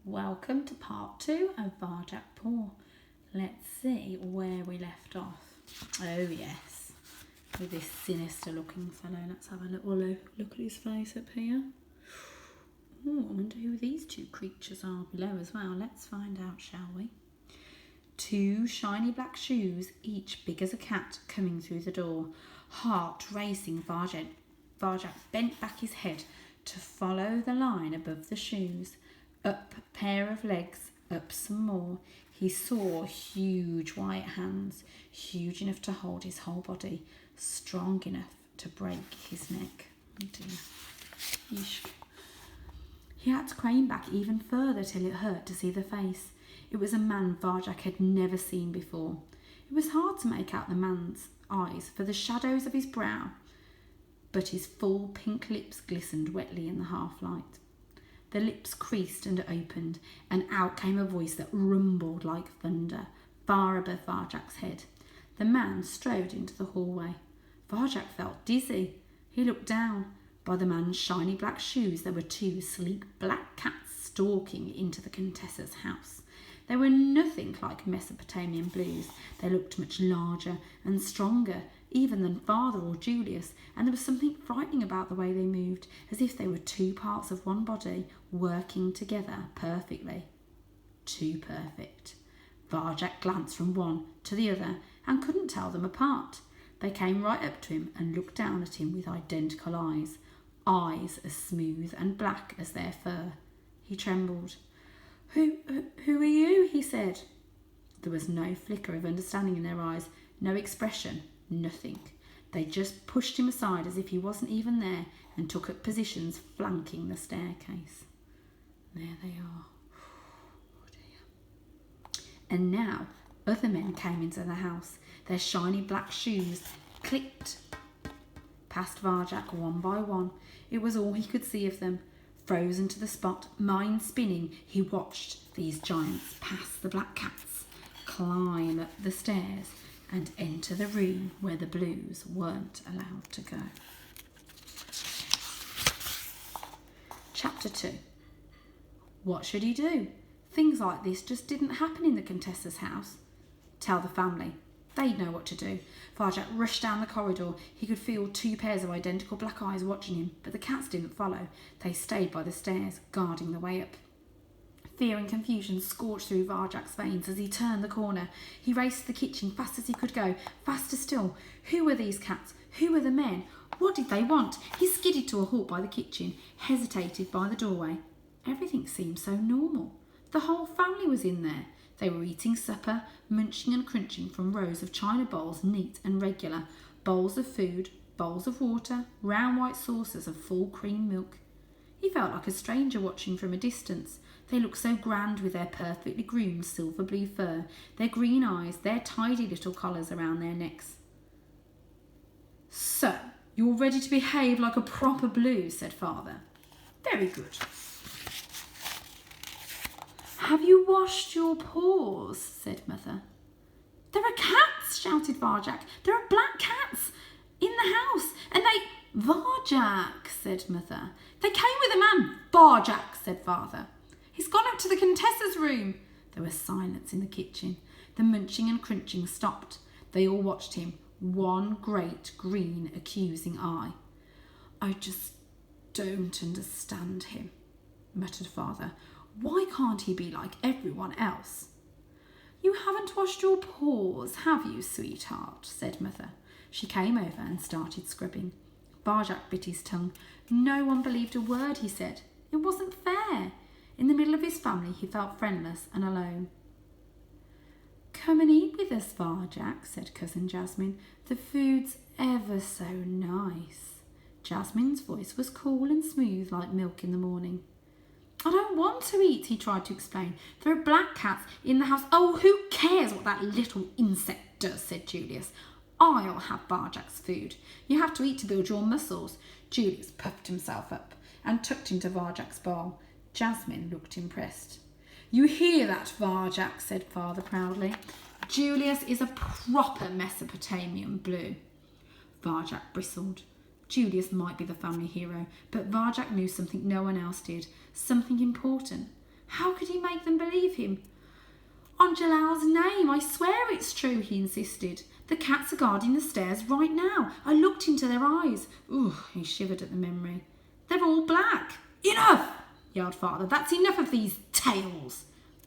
Welcome to part 2 of Varjak Paw. Let's see where we left off. Oh yes, with this sinister looking fellow. Let's have a little look at his face up here. Oh, I wonder who these two creatures are below as well. Let's find out, shall we? Two shiny black shoes, each big as a cat, coming through the door. Heart racing, Varjak bent back his head to follow the line above the shoes. Up a pair of legs, up some more. He saw huge white hands, huge enough to hold his whole body, strong enough to break his neck. Oh dear. Eesh. He had to crane back even further till it hurt to see the face. It was a man Varjak had never seen before. It was hard to make out the man's eyes for the shadows of his brow, but his full pink lips glistened wetly in the half-light. The lips creased and opened, and out came a voice that rumbled like thunder, far above Varjak's head. The man strode into the hallway. Varjak felt dizzy. He looked down. By the man's shiny black shoes there were two sleek black cats stalking into the Contessa's house. They were nothing like Mesopotamian blues. They looked much larger and stronger even than Father or Julius, and there was something frightening about the way they moved, as if they were two parts of one body working together perfectly. Too perfect. Varjak glanced from one to the other and couldn't tell them apart. They came right up to him and looked down at him with identical eyes as smooth and black as their fur. He trembled. Who are you?" he said. There was no flicker of understanding in their eyes, no expression, nothing. They just pushed him aside as if he wasn't even there and took up positions flanking the staircase. There they are. Oh dear. And now other men came into the house. Their shiny black shoes clicked past Varjak one by one. It was all he could see of them. Frozen to the spot, mind spinning, he watched these giants pass the black cats, climb up the stairs and enter the room where the blues weren't allowed to go. Chapter 2. What should he do? Things like this just didn't happen in the Contessa's house. Tell the family. They'd know what to do. Varjak rushed down the corridor. He could feel two pairs of identical black eyes watching him, but the cats didn't follow. They stayed by the stairs, guarding the way up. Fear and confusion scorched through Varjak's veins as he turned the corner. He raced to the kitchen fast as he could go, faster still. Who were these cats? Who were the men? What did they want? He skidded to a halt by the kitchen, hesitated by the doorway. Everything seemed so normal. The whole family was in there. They were eating supper, munching and crunching from rows of china bowls, neat and regular, bowls of food, bowls of water, round white saucers of full cream milk. He felt like a stranger watching from a distance. They looked so grand with their perfectly groomed silver blue fur, their green eyes, their tidy little collars around their necks. "So, you're ready to behave like a proper blue," said Father. "Very good. Have you washed your paws?" said Mother. "There are cats," shouted Varjak. "There are black cats in the house, and they—" "Varjak," said Mother. "They came with a man." "Varjak," said Father. "He's gone up to the Contessa's room." There was silence in the kitchen. The munching and crunching stopped. They all watched him, one great green accusing eye. "I just don't understand him," muttered Father. "Why can't he be like everyone else?" "You haven't washed your paws, have you, sweetheart?" said Mother. She came over and started scrubbing. Varjak bit his tongue. No one believed a word he said. It wasn't fair. In the middle of his family, he felt friendless and alone. "Come and eat with us, Varjak," said Cousin Jasmine. "The food's ever so nice." Jasmine's voice was cool and smooth like milk in the morning. "I don't want to eat," he tried to explain. "There are black cats in the house." "Oh, who cares what that little insect does?" said Julius. "I'll have Varjak's food. You have to eat to build your muscles." Julius puffed himself up and tucked into Varjak's bowl. Jasmine looked impressed. "You hear that, Varjak?" said Father proudly. "Julius is a proper Mesopotamian blue." Varjak bristled. Julius might be the family hero, but Varjak knew something no one else did, something important. How could he make them believe him? On Jalal's name, I swear it's true, he insisted. The cats are guarding the stairs right now. I looked into their eyes. Ooh, he shivered at the memory. They're all black. Enough, yelled Father. That's enough of these tales.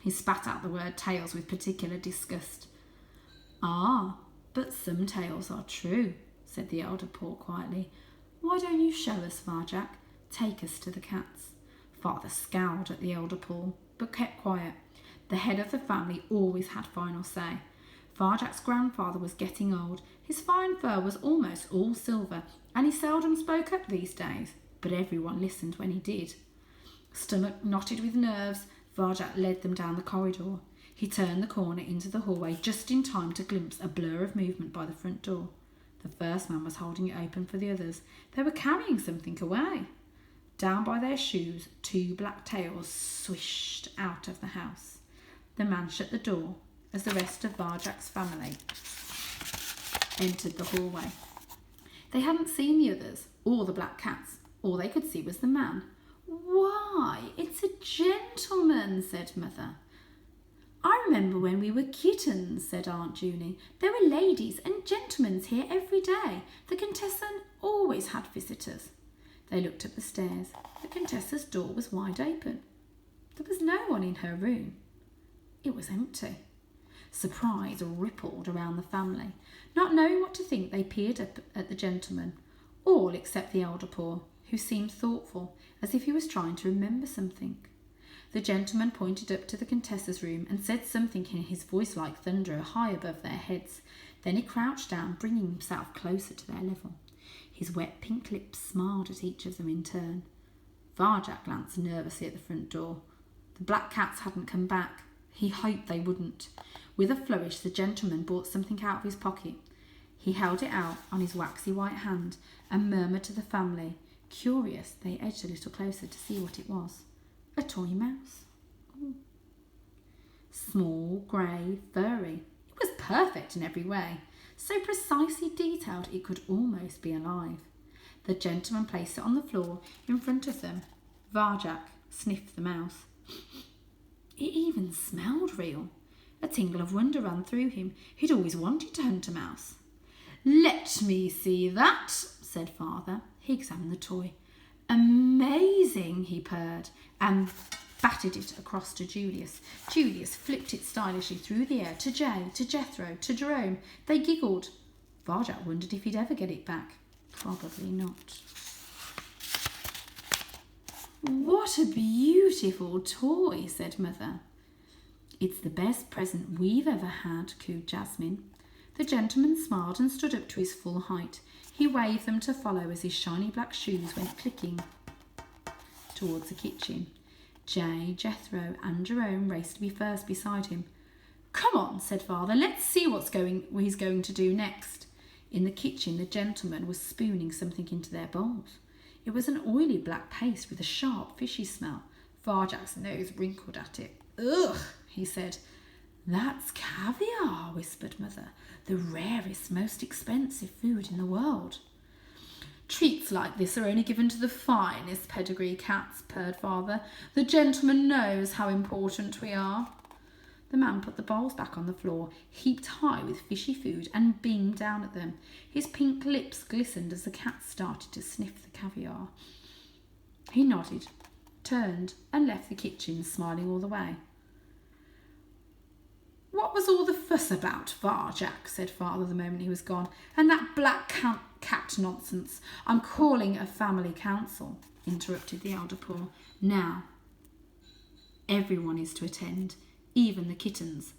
He spat out the word tales with particular disgust. Ah, but some tales are true, said the elder Paw quietly. Why don't you show us, Varjak? Take us to the cats. Father scowled at the elder Paw, but kept quiet. The head of the family always had final say. Varjak's grandfather was getting old. His fine fur was almost all silver, and he seldom spoke up these days, but everyone listened when he did. Stomach knotted with nerves, Varjak led them down the corridor. He turned the corner into the hallway just in time to glimpse a blur of movement by the front door. The first man was holding it open for the others. They were carrying something away. Down by their shoes, 2 black tails swished out of the house. The man shut the door as the rest of Varjak's family entered the hallway. They hadn't seen the others or the black cats. All they could see was the man. Why, it's a gentleman, said Mother. I remember when we were kittens, said Aunt Junie. There were ladies and gentlemen here every day. The Contessa always had visitors. They looked up the stairs. The Contessa's door was wide open. There was no one in her room. It was empty. Surprise rippled around the family. Not knowing what to think, they peered up at the gentleman, all except the elder Paw, who seemed thoughtful, as if he was trying to remember something. The gentleman pointed up to the Contessa's room and said something in his voice like thunder high above their heads. Then he crouched down, bringing himself closer to their level. His wet pink lips smiled at each of them in turn. Varjak glanced nervously at the front door. The black cats hadn't come back. He hoped they wouldn't. With a flourish, the gentleman brought something out of his pocket. He held it out on his waxy white hand and murmured to the family. Curious, they edged a little closer to see what it was. A toy mouse. Ooh. Small, grey, furry. It was perfect in every way. So precisely detailed it could almost be alive. The gentleman placed it on the floor in front of them. Varjak sniffed the mouse. It even smelled real. A tingle of wonder ran through him. He'd always wanted to hunt a mouse. Let me see that, said Father. He examined the toy. Amazing, he purred, and batted it across to Julius. Julius flipped it stylishly through the air to Jay, to Jethro, to Jerome. They giggled. Varjak wondered if he'd ever get it back. Probably not. What a beautiful toy, said Mother. It's the best present we've ever had, cooed Jasmine. The gentleman smiled and stood up to his full height. He waved them to follow as his shiny black shoes went clicking towards the kitchen. Jay, Jethro and Jerome raced to be first beside him. Come on, said Father, let's see what he's going to do next. In the kitchen, the gentleman was spooning something into their bowls. It was an oily black paste with a sharp, fishy smell. Varjak's nose wrinkled at it. Ugh, he said. That's caviar, whispered Mother. The rarest, most expensive food in the world. Treats like this are only given to the finest pedigree cats, purred Father. The gentleman knows how important we are. The man put the bowls back on the floor, heaped high with fishy food, and beamed down at them. His pink lips glistened as the cats started to sniff the caviar. He nodded, turned, and left the kitchen, smiling all the way. What was all the fuss about, Varjak? Said Father the moment he was gone. And that black cat nonsense. I'm calling a family council, interrupted the elder Paw. Now, everyone is to attend, even the kittens.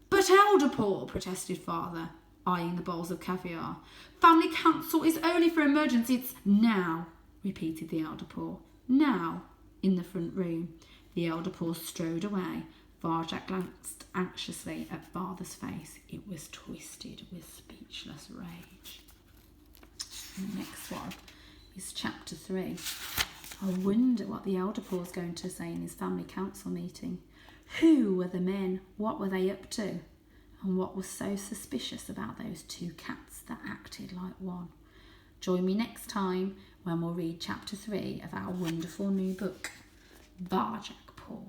But elder Paw, protested Father, eyeing the bowls of caviar. Family council is only for emergency. It's now, repeated the elder Paw. Now, in the front room. The elder Paw strode away. Varjak glanced anxiously at Father's face. It was twisted with speechless rage. And the next one is chapter 3. I wonder what the elder Paw is going to say in his family council meeting. Who were the men? What were they up to? And what was so suspicious about those 2 cats that acted like one? Join me next time when we'll read chapter 3 of our wonderful new book, Varjak Paw.